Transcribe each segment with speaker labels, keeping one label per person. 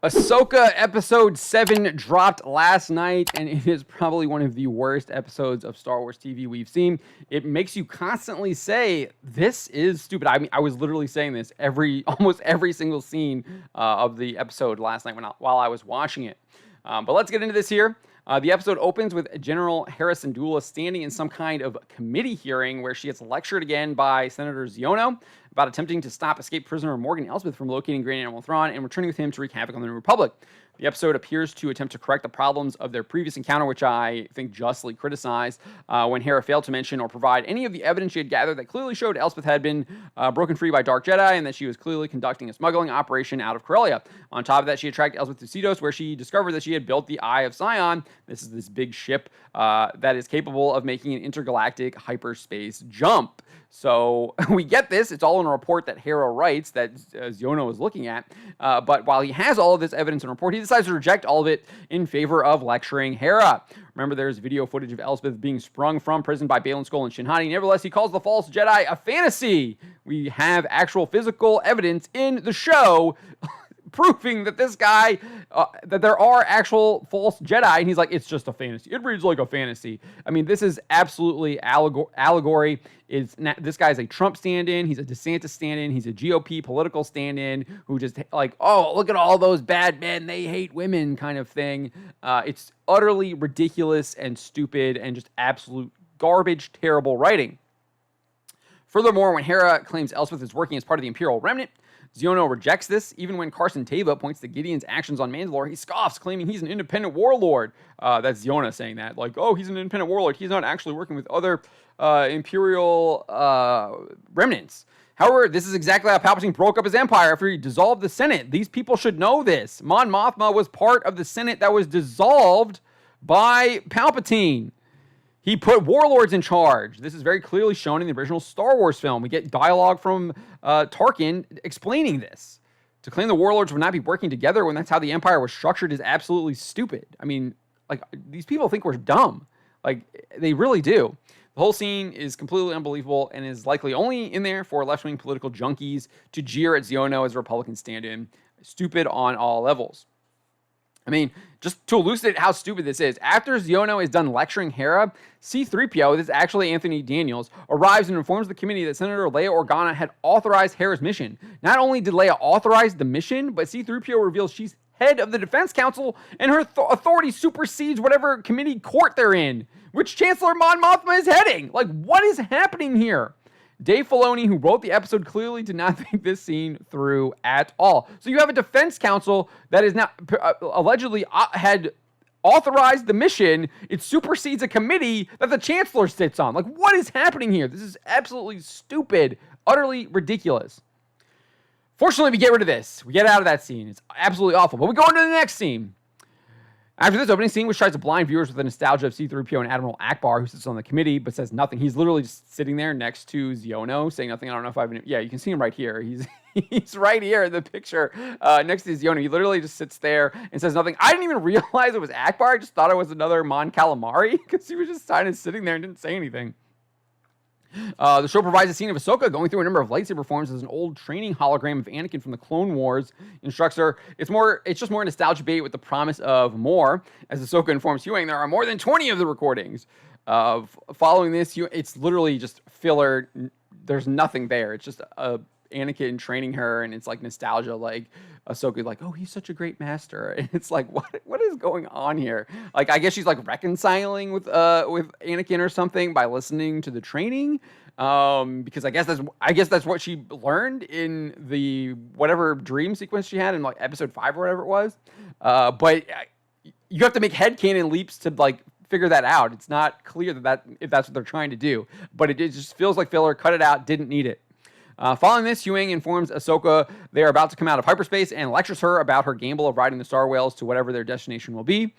Speaker 1: Ahsoka episode 7 dropped last night, and it is probably one of the worst episodes of Star Wars TV we've seen. It makes you constantly say, this is stupid. I mean, I was literally saying this almost every single scene of the episode last night while I was watching it. But let's get into this here. The episode opens with General Hera Syndulla standing in some kind of committee hearing where she gets lectured again by Senator Xiono about attempting to stop escaped prisoner Morgan Elsbeth from locating Grand Admiral Thrawn and returning with him to wreak havoc on the New Republic. The episode appears to attempt to correct the problems of their previous encounter, which I think justly criticized, when Hera failed to mention or provide any of the evidence she had gathered that clearly showed Elspeth had been broken free by Dark Jedi and that she was clearly conducting a smuggling operation out of Corellia. On top of that, she had tracked Elspeth to Cedos, where she discovered that she had built the Eye of Sion. This is this big ship that is capable of making an intergalactic hyperspace jump. So we get this. It's all in a report that Hera writes that Xiono is looking at. But while he has all of this evidence and report, he decides to reject all of it in favor of lecturing Hera. Remember, there's video footage of Elspeth being sprung from prison by Baylan Skoll and Shin Hati. Nevertheless, he calls the false Jedi a fantasy. We have actual physical evidence in the show proving that this guy, that there are actual false Jedi, and he's like, it's just a fantasy. It reads like a fantasy. I mean, this is absolutely allegory. This guy's a Trump stand-in. He's a DeSantis stand-in. He's a GOP political stand-in who just like, oh, look at all those bad men. They hate women kind of thing. It's utterly ridiculous and stupid and just absolute garbage, terrible writing. Furthermore, when Hera claims Elspeth is working as part of the Imperial Remnant, Xiono rejects this. Even when Carson Teva points to Gideon's actions on Mandalore, he scoffs, claiming he's an independent warlord. That's Xiono saying that. Like, oh, he's an independent warlord. He's not actually working with other Imperial remnants. However, this is exactly how Palpatine broke up his empire after he dissolved the Senate. These people should know this. Mon Mothma was part of the Senate that was dissolved by Palpatine. He put warlords in charge. This is very clearly shown in the original Star Wars film. We get dialogue from Tarkin explaining this. To claim the warlords would not be working together when that's how the Empire was structured is absolutely stupid. I mean, like, these people think we're dumb. Like, they really do. The whole scene is completely unbelievable and is likely only in there for left-wing political junkies to jeer at Xiono as a Republican stand-in. Stupid on all levels. I mean, just to elucidate how stupid this is, after Xiono is done lecturing Hera, C-3PO, this is actually Anthony Daniels, arrives and informs the committee that Senator Leia Organa had authorized Hera's mission. Not only did Leia authorize the mission, but C-3PO reveals she's head of the Defense Council and her authority supersedes whatever committee court they're in, which Chancellor Mon Mothma is heading. Like, what is happening here? Dave Filoni, who wrote the episode, clearly did not think this scene through at all. So you have a defense council that is now allegedly had authorized the mission. It supersedes a committee that the chancellor sits on. Like, what is happening here? This is absolutely stupid, utterly ridiculous. Fortunately, we get rid of this. We get out of that scene. It's absolutely awful. But we go into the next scene. After this opening scene, which tries to blind viewers with the nostalgia of C-3PO and Admiral Akbar, who sits on the committee but says nothing. He's literally just sitting there next to Xiono, saying nothing. I don't know if yeah, you can see him right here. He's right here in the picture next to Xiono. He literally just sits there and says nothing. I didn't even realize it was Akbar. I just thought it was another Mon Calamari because he was just kind of sitting there and didn't say anything. The show provides a scene of Ahsoka going through a number of lightsaber forms as an old training hologram of Anakin from the Clone Wars. Instructs her. It's just more nostalgia bait with the promise of more. As Ahsoka informs Huyang, there are more than 20 of the recordings. Following this, it's literally just filler. There's nothing there. It's just Anakin training her, and it's like nostalgia, like Ahsoka, like, oh, he's such a great master, and it's like, what is going on here? Like, I guess she's like reconciling with Anakin or something by listening to the training, because I guess that's what she learned in the whatever dream sequence she had in like episode 5 or whatever it was. But you have to make headcanon leaps to like figure that out. It's not clear that if that's what they're trying to do, but it just feels like filler. Cut it out. Didn't need it. Following this, Huyang informs Ahsoka they are about to come out of hyperspace and lectures her about her gamble of riding the Star Whales to whatever their destination will be.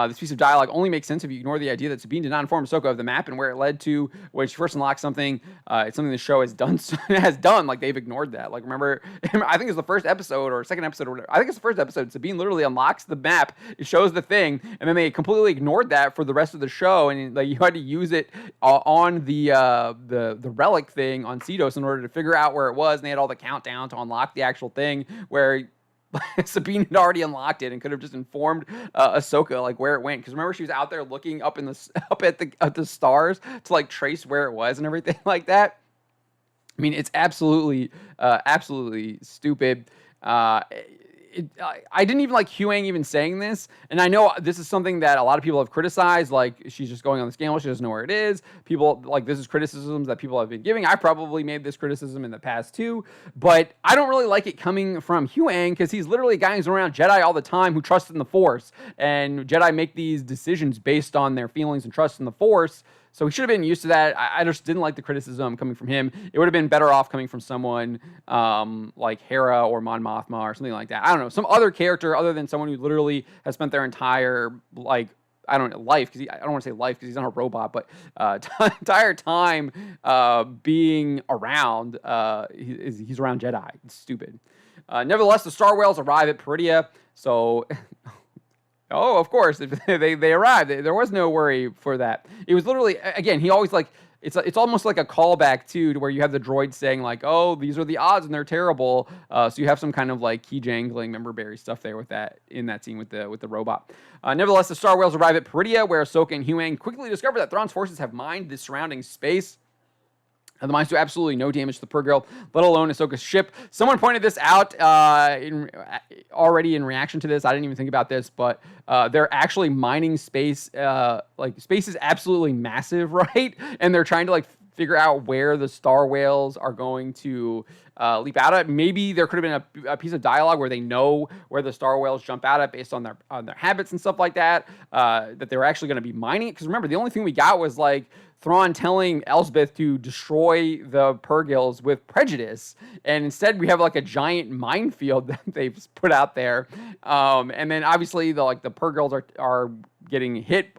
Speaker 1: This piece of dialogue only makes sense if you ignore the idea that Sabine did not inform Ahsoka of the map and where it led to when she first unlocked something. It's something the show has done. Like, they've ignored that. Like, remember, I think it's the first episode or second episode or whatever. I think it's the first episode. Sabine literally unlocks the map. It shows the thing, and then they completely ignored that for the rest of the show. And like, you had to use it on the relic thing on Cedos in order to figure out where it was. And they had all the countdown to unlock the actual thing where Sabine had already unlocked it and could have just informed Ahsoka like where it went. Because remember, she was out there looking up in the up at the stars to like trace where it was and everything like that. I mean, it's absolutely stupid. I didn't even like Huang even saying this, and I know this is something that a lot of people have criticized. Like, she's just going on the scandal; she doesn't know where it is. People like this is criticisms that people have been giving. I probably made this criticism in the past too, but I don't really like it coming from Huang because he's literally a guy who's around Jedi all the time who trusts in the Force, and Jedi make these decisions based on their feelings and trust in the Force. So he should have been used to that. I just didn't like the criticism coming from him. It would have been better off coming from someone like Hera or Mon Mothma or something like that. I don't know, some other character other than someone who literally has spent their entire life, because I don't want to say life because he's not a robot, but entire time being around. He's around Jedi. It's stupid. Nevertheless, the Star Whales arrive at Peridea. So. Oh, of course, they arrived. There was no worry for that. It was literally, again, he always like, it's almost like a callback too, to where you have the droid saying like, oh, these are the odds and they're terrible. So you have some kind of like key jangling member berry stuff there with that in that scene with the robot. Nevertheless, the Star Whales arrive at Peridea, where Ahsoka and Huang quickly discover that Thrawn's forces have mined the surrounding space. And the mines do absolutely no damage to the Purrgil, let alone Ahsoka's ship. Someone pointed this out already in reaction to this. I didn't even think about this, but they're actually mining space. Like, space is absolutely massive, right? And they're trying to, like, figure out where the Star Whales are going to leap out at. Maybe there could have been a piece of dialogue where they know where the Star Whales jump out at based on their habits and stuff like that, that they were actually going to be mining it. Because remember, the only thing we got was, like, Thrawn telling Elsbeth to destroy the Purrgils with prejudice, and instead we have like a giant minefield that they've put out there, and then obviously the Purrgils are getting hit,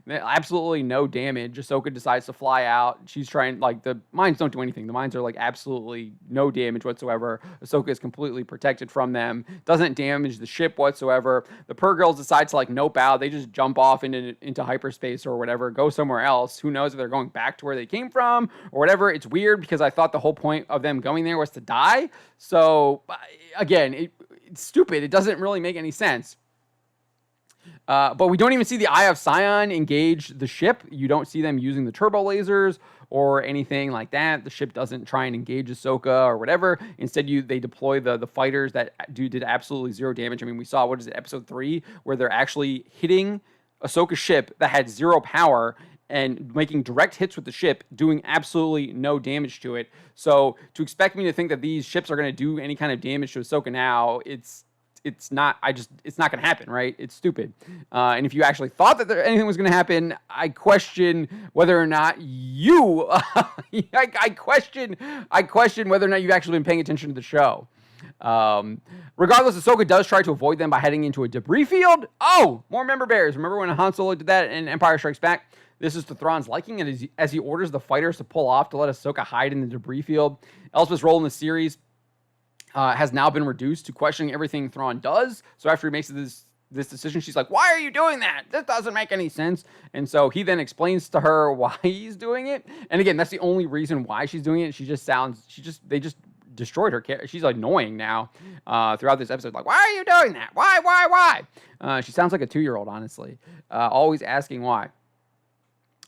Speaker 1: absolutely no damage. Ahsoka decides to fly out. She's trying, like, the mines don't do anything. The mines are like absolutely no damage whatsoever. Ahsoka is completely protected from them. Doesn't damage the ship whatsoever. The Purrgils decide to like nope out. They just jump off into hyperspace or whatever, go somewhere else. Who knows if they're going back to where they came from or whatever. It's weird because I thought the whole point of them going there was to die. So again, it's stupid. It doesn't really make any sense. But we don't even see the Eye of Sion engage the ship. You don't see them using the turbo lasers or anything like that. The ship doesn't try and engage Ahsoka or whatever. Instead, they deploy the fighters that did absolutely zero damage. I mean, we saw, what is it, episode 3, where they're actually hitting Ahsoka's ship that had zero power and making direct hits with the ship, doing absolutely no damage to it. So to expect me to think that these ships are going to do any kind of damage to Ahsoka now, it's not going to happen, right? It's stupid. And if you actually thought that anything was going to happen, I question whether or not you, I question whether or not you've actually been paying attention to the show. Regardless, Ahsoka does try to avoid them by heading into a debris field. Oh, more member bears. Remember when Han Solo did that in Empire Strikes Back? This is to Thrawn's liking, and as he orders the fighters to pull off to let Ahsoka hide in the debris field. Elsbeth's role in the series has now been reduced to questioning everything Thrawn does. So after he makes this decision, she's like, why are you doing that? This doesn't make any sense. And so he then explains to her why he's doing it. And again, that's the only reason why she's doing it. They just destroyed her character. She's annoying now throughout this episode. Like, why are you doing that? Why? She sounds like a 2-year-old, honestly. Always asking why.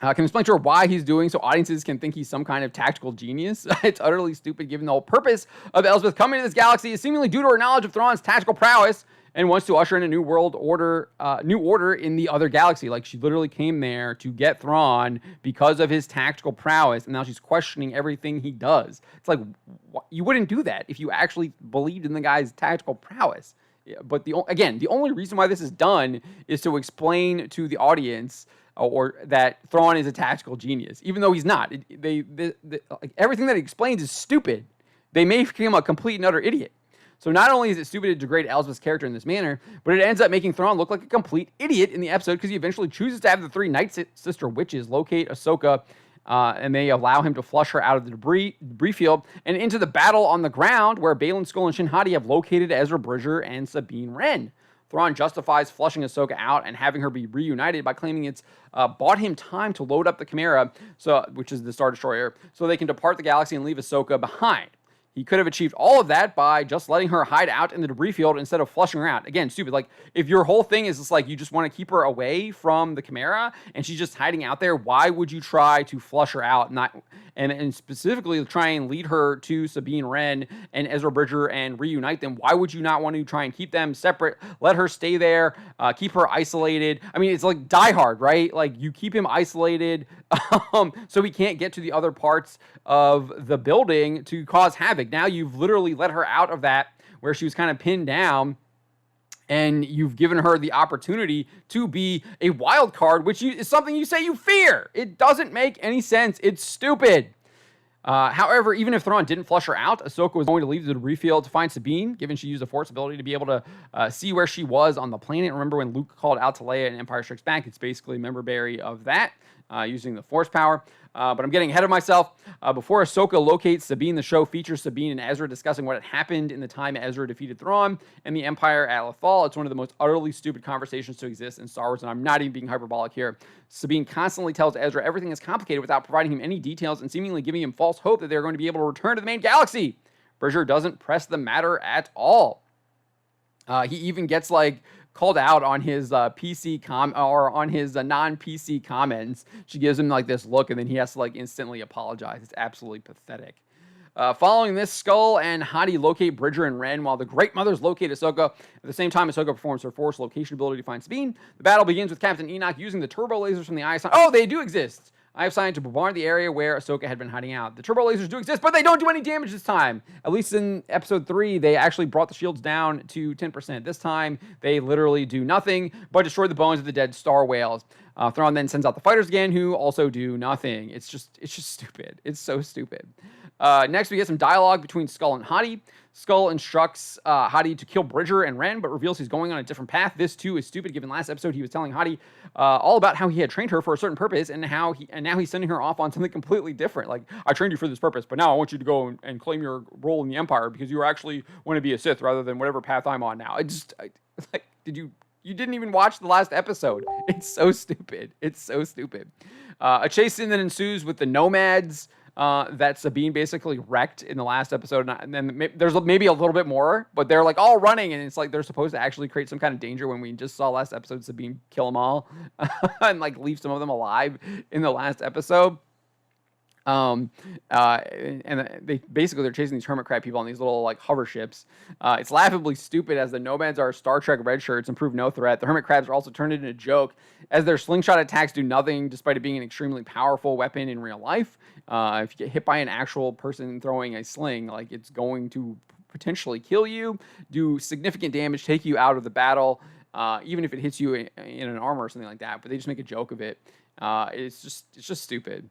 Speaker 1: Can explain to her why he's doing so audiences can think he's some kind of tactical genius. It's utterly stupid given the whole purpose of Elsbeth coming to this galaxy is seemingly due to her knowledge of Thrawn's tactical prowess and wants to usher in a new world order, new order in the other galaxy. Like, she literally came there to get Thrawn because of his tactical prowess, and now she's questioning everything he does. It's like, you wouldn't do that if you actually believed in the guy's tactical prowess. But the only reason why this is done is to explain to the audience or that Thrawn is a tactical genius, even though he's not. Everything that he explains is stupid. They make him a complete and utter idiot. So not only is it stupid to degrade Elsbeth's character in this manner, but it ends up making Thrawn look like a complete idiot in the episode because he eventually chooses to have the 3 Night Sister witches locate Ahsoka, and they allow him to flush her out of the debris field and into the battle on the ground where Baylan Skoll and Shin Hati have located Ezra Bridger and Sabine Wren. Thrawn justifies flushing Ahsoka out and having her be reunited by claiming it's bought him time to load up the Chimera, which is the Star Destroyer, so they can depart the galaxy and leave Ahsoka behind. He could have achieved all of that by just letting her hide out in the debris field instead of flushing her out. Again, stupid. Like, if your whole thing is just like you just want to keep her away from the Chimera and she's just hiding out there, why would you try to flush her out and specifically try and lead her to Sabine Wren and Ezra Bridger and reunite them? Why would you not want to try and keep them separate? Let her stay there, keep her isolated. I mean, it's like Die Hard, right? Like, you keep him isolated so he can't get to the other parts of the building to cause havoc. Now you've literally let her out of that where she was kind of pinned down, and you've given her the opportunity to be a wild card, which is something you say you fear. It doesn't make any sense. It's stupid. However, even if Thrawn didn't flush her out, Ahsoka was going to leave the debris field to find Sabine, given she used a Force ability to be able to see where she was on the planet. Remember when Luke called out to Leia in Empire Strikes Back? It's basically a member berry of that, using the Force power. But I'm getting ahead of myself. Before Ahsoka locates Sabine, the show features Sabine and Ezra discussing what had happened in the time Ezra defeated Thrawn and the Empire at Lothal. It's one of the most utterly stupid conversations to exist in Star Wars, and I'm not even being hyperbolic here. Sabine constantly tells Ezra everything is complicated without providing him any details and seemingly giving him false hope that they're going to be able to return to the main galaxy. Bridger doesn't press the matter at all. He even gets called out on his PC or on his non-PC comments. She gives him this look, and then he has to instantly apologize. It's absolutely pathetic. Following this, Skull and Hati locate Bridger and Wren, while the Great Mothers locate Ahsoka. At the same time, Ahsoka performs her Force location ability to find Sabine. The battle begins with Captain Enoch using the turbo lasers from the Eye of Sion. Oh, they do exist! Eye of Sion to bombard the area where Ahsoka had been hiding out. The turbo lasers do exist, but they don't do any damage this time. At least in Episode 3, they actually brought the shields down to 10%. This time, they literally do nothing but destroy the bones of the dead star whales. Thrawn then sends out the fighters again, who also do nothing. It's just stupid. It's so stupid. Next, we get some dialogue between Skull and Hati. Skull instructs Hati to kill Bridger and Wren, but reveals he's going on a different path. This, too, is stupid, given last episode he was telling Hati all about how he had trained her for a certain purpose, and now he's sending her off on something completely different. Like, I trained you for this purpose, but now I want you to go and claim your role in the Empire because you actually want to be a Sith rather than whatever path I'm on now. You didn't even watch the last episode. It's so stupid. It's so stupid. A chase scene that ensues with the nomads that Sabine basically wrecked in the last episode. And then there's maybe a little bit more, but they're all running, and it's they're supposed to actually create some kind of danger when we just saw last episode Sabine kill them all and leave some of them alive in the last episode. And they're chasing these hermit crab people on these little hover ships. It's laughably stupid, as the nomads are Star Trek red shirts and prove no threat. The hermit crabs are also turned into a joke, as their slingshot attacks do nothing, despite it being an extremely powerful weapon in real life. If you get hit by an actual person throwing a sling, it's going to potentially kill you, do significant damage, take you out of the battle, even if it hits you in an armor or something like that. But they just make a joke of it. It's just stupid.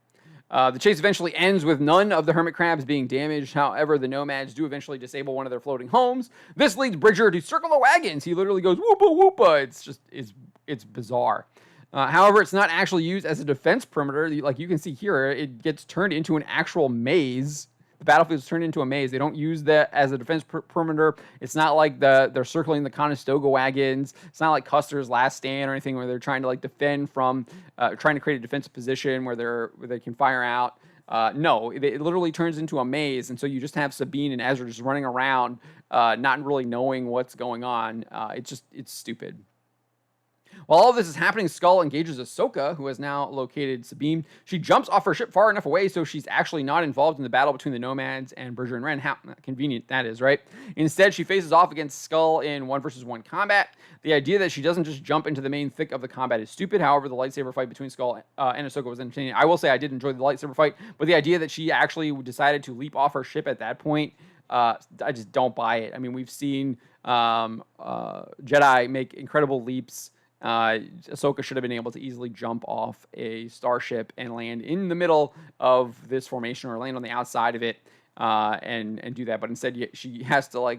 Speaker 1: The chase eventually ends with none of the hermit crabs being damaged. However, the nomads do eventually disable one of their floating homes. This leads Bridger to circle the wagons. He literally goes whoopa whoopa. It's bizarre. However, it's not actually used as a defense perimeter. Like you can see here, it gets turned into an actual maze. The battlefield is turned into a maze. They don't use that as a defense perimeter. It's not like they're circling the Conestoga wagons. It's not like Custer's Last Stand or anything where they're trying to defend from, trying to create a defensive position where they can fire out. No, it literally turns into a maze, and so you just have Sabine and Ezra just running around, not really knowing what's going on. It's stupid. While all of this is happening, Skull engages Ahsoka, who has now located Sabine. She jumps off her ship far enough away so she's actually not involved in the battle between the nomads and Bridger and Wren. How convenient that is, right? Instead, she faces off against Skull in 1-versus-1 combat. The idea that she doesn't just jump into the main thick of the combat is stupid. However, the lightsaber fight between Skull and Ahsoka was entertaining. I will say I did enjoy the lightsaber fight, but the idea that she actually decided to leap off her ship at that point, I just don't buy it. I mean, we've seen Jedi make incredible leaps. Ahsoka should have been able to easily jump off a starship and land in the middle of this formation or land on the outside of it and do that. But instead, she has to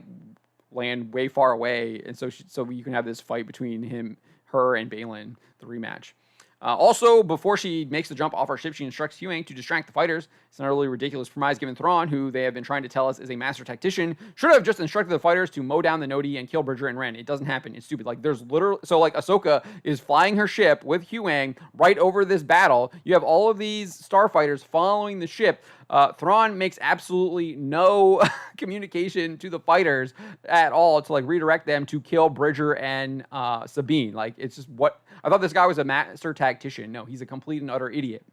Speaker 1: land way far away, and so you can have this fight between her and Baylan, the rematch. Also, before she makes the jump off her ship, she instructs Huyang to distract the fighters. It's an utterly ridiculous premise, given Thrawn, who they have been trying to tell us is a master tactician, should have just instructed the fighters to mow down the Noti and kill Bridger and Wren. It doesn't happen. It's stupid. There's literally... So, Ahsoka is flying her ship with Huyang right over this battle. You have all of these starfighters following the ship. Thrawn makes absolutely no communication to the fighters at all to like redirect them to kill Bridger and Sabine. Like, it's just what I thought this guy was a master tactician. No, he's a complete and utter idiot.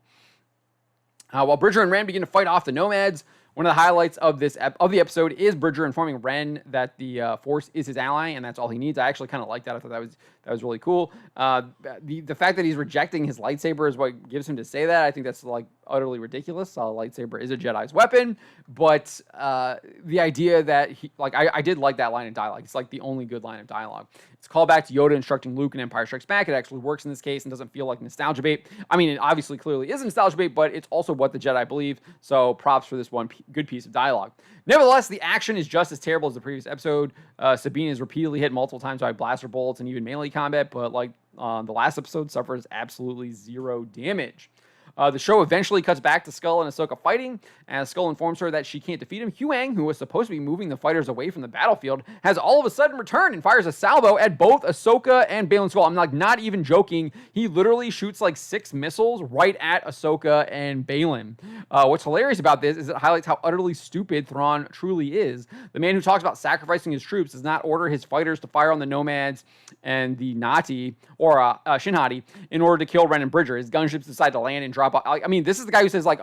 Speaker 1: While Bridger and Ren begin to fight off the nomads, one of the highlights of the episode is Bridger informing Ren that the Force is his ally, and that's all he needs. I actually kind of like that. I thought that was really cool. The fact that he's rejecting his lightsaber is what gives him to say that. I think that's like utterly ridiculous. A lightsaber is a Jedi's weapon, but the idea that I did like that line of dialogue. It's like the only good line of dialogue. It's a callback to Yoda instructing Luke in Empire Strikes Back. It actually works in this case and doesn't feel like nostalgia bait. I mean, it obviously clearly is nostalgia bait, but it's also what the Jedi believe. So props for this one good piece of dialogue. Nevertheless, the action is just as terrible as the previous episode. Sabine is repeatedly hit multiple times by blaster bolts and even melee combat, but like the last episode, suffers absolutely zero damage. The show eventually cuts back to Skull and Ahsoka fighting, as Skull informs her that she can't defeat him. Huyang, who was supposed to be moving the fighters away from the battlefield, has all of a sudden returned and fires a salvo at both Ahsoka and Baylan Skoll. I'm like not even joking. He literally shoots like 6 missiles right at Ahsoka and Baylan. What's hilarious about this is it highlights how utterly stupid Thrawn truly is. The man who talks about sacrificing his troops does not order his fighters to fire on the nomads and the Nati or Shinhati in order to kill Ren and Bridger. His gunships decide to land and drop. I mean, this is the guy who says like,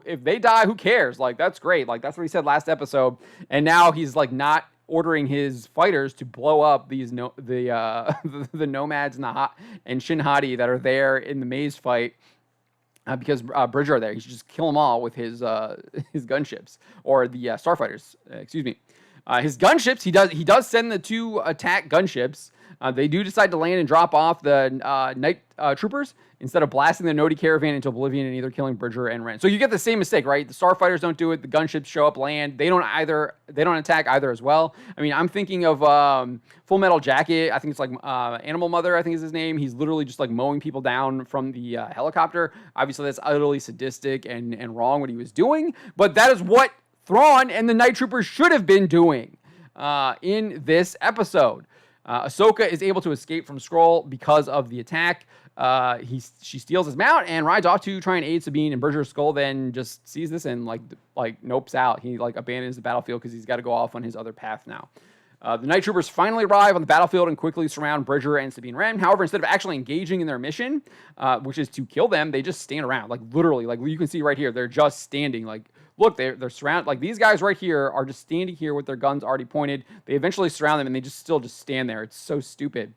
Speaker 1: if they die, who cares? Like, that's great. Like, that's what he said last episode. And now he's like not ordering his fighters to blow up these the nomads and Shinhati that are there in the maze fight. Because Bridger are there. He should just kill them all with his gunships or the starfighters. Excuse me. His gunships. He does send the 2 attack gunships. They do decide to land and drop off the night troopers instead of blasting the Noti caravan into oblivion and either killing Bridger and Ren. So you get the same mistake, right? The starfighters don't do it. The gunships show up, land. They don't attack either as well. I mean, I'm thinking of Full Metal Jacket. I think it's like Animal Mother, I think is his name. He's literally just like mowing people down from the helicopter. Obviously, that's utterly sadistic and wrong what he was doing. But that is what Thrawn and the night troopers should have been doing in this episode. Ahsoka is able to escape from Skrull because of the attack. She steals his mount and rides off to try and aid Sabine, and Bridger Skull then just sees this and like nopes out. He like abandons the battlefield because he's got to go off on his other path now. The night troopers finally arrive on the battlefield and quickly surround Bridger and Sabine Wren. However, instead of actually engaging in their mission, which is to kill them, they just stand around. Like literally, like you can see right here, they're just standing. Like, look, they're surrounded. Like these guys right here are just standing here with their guns already pointed. They eventually surround them and they still stand there. It's so stupid.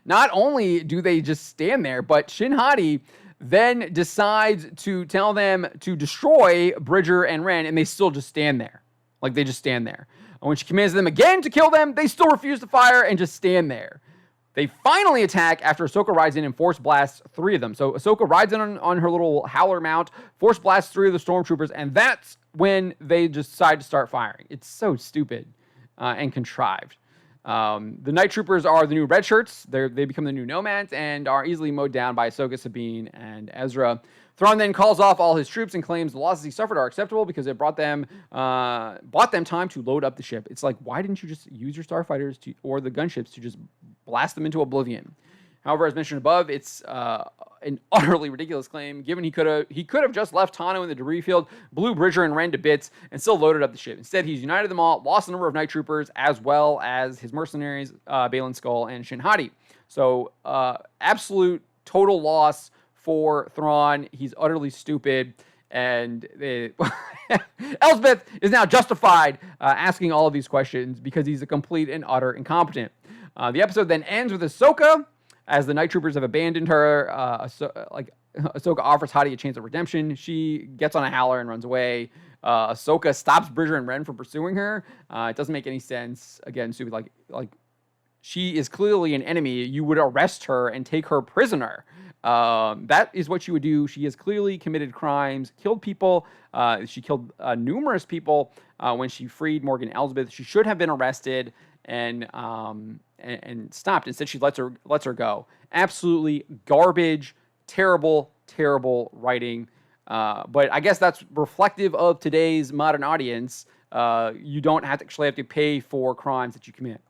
Speaker 1: Not only do they just stand there, but Shinhati then decides to tell them to destroy Bridger and Ren, and they still just stand there. Like they just stand there. And when she commands them again to kill them, they still refuse to fire and just stand there. They finally attack after Ahsoka rides in and force blasts 3 of them. So Ahsoka rides in on her little howler mount, force blasts 3 of the stormtroopers, and that's when they just decide to start firing. It's so stupid and contrived. The night troopers are the new red shirts. They become the new nomads and are easily mowed down by Ahsoka, Sabine, and Ezra. Thrawn then calls off all his troops and claims the losses he suffered are acceptable because it bought them time to load up the ship. It's like, why didn't you just use your starfighters or the gunships to just blast them into oblivion? However, as mentioned above, it's an utterly ridiculous claim, given he could have just left Tano in the debris field, blew Bridger and Ren to bits, and still loaded up the ship. Instead, he's united them all, lost a number of night troopers, as well as his mercenaries, Baylan Skoll and Shinhati. So, absolute total loss for Thrawn. He's utterly stupid, and Elsbeth is now justified asking all of these questions because he's a complete and utter incompetent. The episode then ends with Ahsoka. As the night troopers have abandoned her, Ahsoka offers Hati a chance of redemption. She gets on a howler and runs away. Ahsoka stops Bridger and Ren from pursuing her. It doesn't make any sense. Again, stupid. Like she is clearly an enemy. You would arrest her and take her prisoner. That is what she would do. She has clearly committed crimes, killed people. She killed numerous people when she freed Morgan Elsbeth. She should have been arrested and stopped. Instead, she lets her go. Absolutely garbage, terrible writing. But I guess that's reflective of today's modern audience. You don't actually have to pay for crimes that you commit.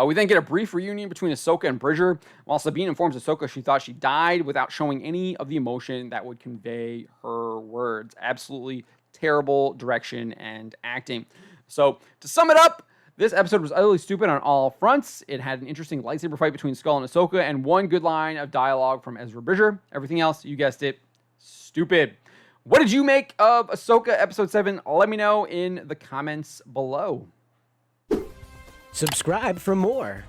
Speaker 1: We then get a brief reunion between Ahsoka and Bridger, while Sabine informs Ahsoka she thought she died without showing any of the emotion that would convey her words. Absolutely terrible direction and acting. So, to sum it up, this episode was utterly stupid on all fronts. It had an interesting lightsaber fight between Skull and Ahsoka, and one good line of dialogue from Ezra Bridger. Everything else, you guessed it, stupid. What did you make of Ahsoka Episode 7? Let me know in the comments below.
Speaker 2: Subscribe for more.